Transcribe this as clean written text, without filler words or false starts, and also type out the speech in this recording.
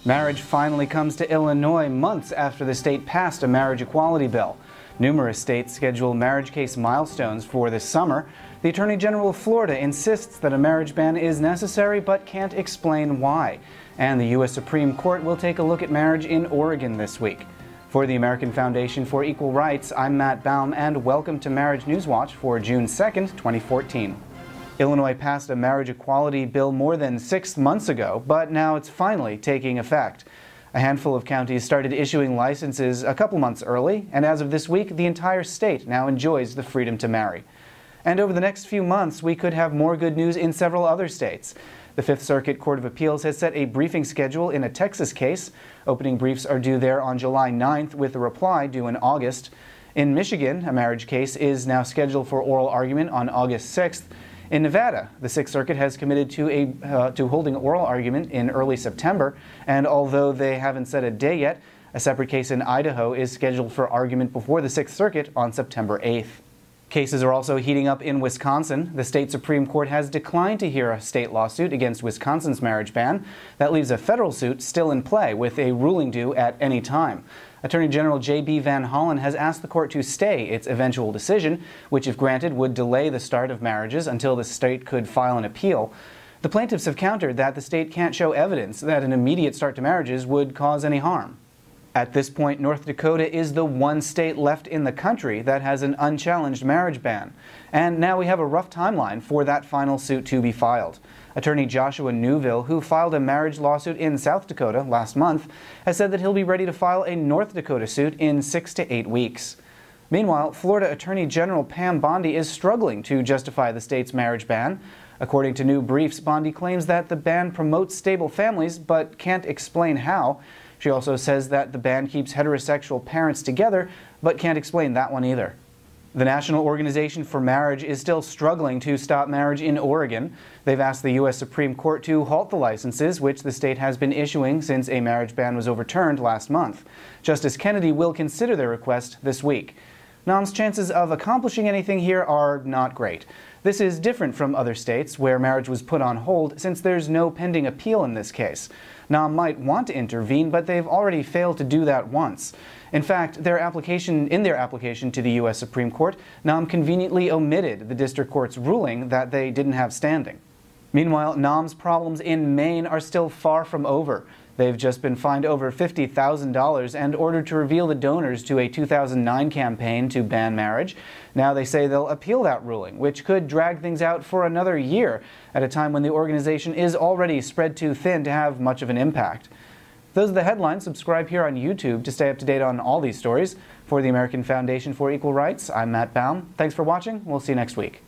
Marriage finally comes to Illinois months after the state passed a marriage equality bill. Numerous states schedule marriage case milestones for this summer. The Attorney General of Florida insists that a marriage ban is necessary but can't explain why. And the U.S. Supreme Court will take a look at marriage in Oregon this week. For the American Foundation for Equal Rights, I'm Matt Baum, and welcome to Marriage News Watch for June 2nd, 2014. Illinois passed a marriage equality bill more than 6 months ago, but now it's finally taking effect. A handful of counties started issuing licenses a couple months early, and as of this week, the entire state now enjoys the freedom to marry. And over the next few months, we could have more good news in several other states. The Fifth Circuit Court of Appeals has set a briefing schedule in a Texas case. Opening briefs are due there on July 9th, with a reply due in August. In Michigan, a marriage case is now scheduled for oral argument on August 6th. In Nevada, the Sixth Circuit has committed to holding oral argument in early September, and although they haven't set a day yet, a separate case in Idaho is scheduled for argument before the Sixth Circuit on September 8th. Cases are also heating up in Wisconsin. The state Supreme Court has declined to hear a state lawsuit against Wisconsin's marriage ban. That leaves a federal suit still in play, with a ruling due at any time. Attorney General J.B. Van Hollen has asked the court to stay its eventual decision, which, if granted, would delay the start of marriages until the state could file an appeal. The plaintiffs have countered that the state can't show evidence that an immediate start to marriages would cause any harm. At this point, North Dakota is the one state left in the country that has an unchallenged marriage ban. And now we have a rough timeline for that final suit to be filed. Attorney Joshua Newville, who filed a marriage lawsuit in South Dakota last month, has said that he'll be ready to file a North Dakota suit in 6 to 8 weeks. Meanwhile, Florida Attorney General Pam Bondi is struggling to justify the state's marriage ban. According to new briefs, Bondi claims that the ban promotes stable families, but can't explain how. She also says that the ban keeps heterosexual parents together, but can't explain that one either. The National Organization for Marriage is still struggling to stop marriage in Oregon. They've asked the U.S. Supreme Court to halt the licenses, which the state has been issuing since a marriage ban was overturned last month. Justice Kennedy will consider their request this week. NAM's chances of accomplishing anything here are not great. This is different from other states where marriage was put on hold, since there's no pending appeal in this case. NAM might want to intervene, but they've already failed to do that once. In fact, in their application to the U.S. Supreme Court, NAM conveniently omitted the district court's ruling that they didn't have standing. Meanwhile, NAM's problems in Maine are still far from over. They've just been fined over $50,000 and ordered to reveal the donors to a 2009 campaign to ban marriage. Now they say they'll appeal that ruling, which could drag things out for another year, at a time when the organization is already spread too thin to have much of an impact. Those are the headlines. Subscribe here on YouTube to stay up to date on all these stories. For the American Foundation for Equal Rights, I'm Matt Baum. Thanks for watching. We'll see you next week.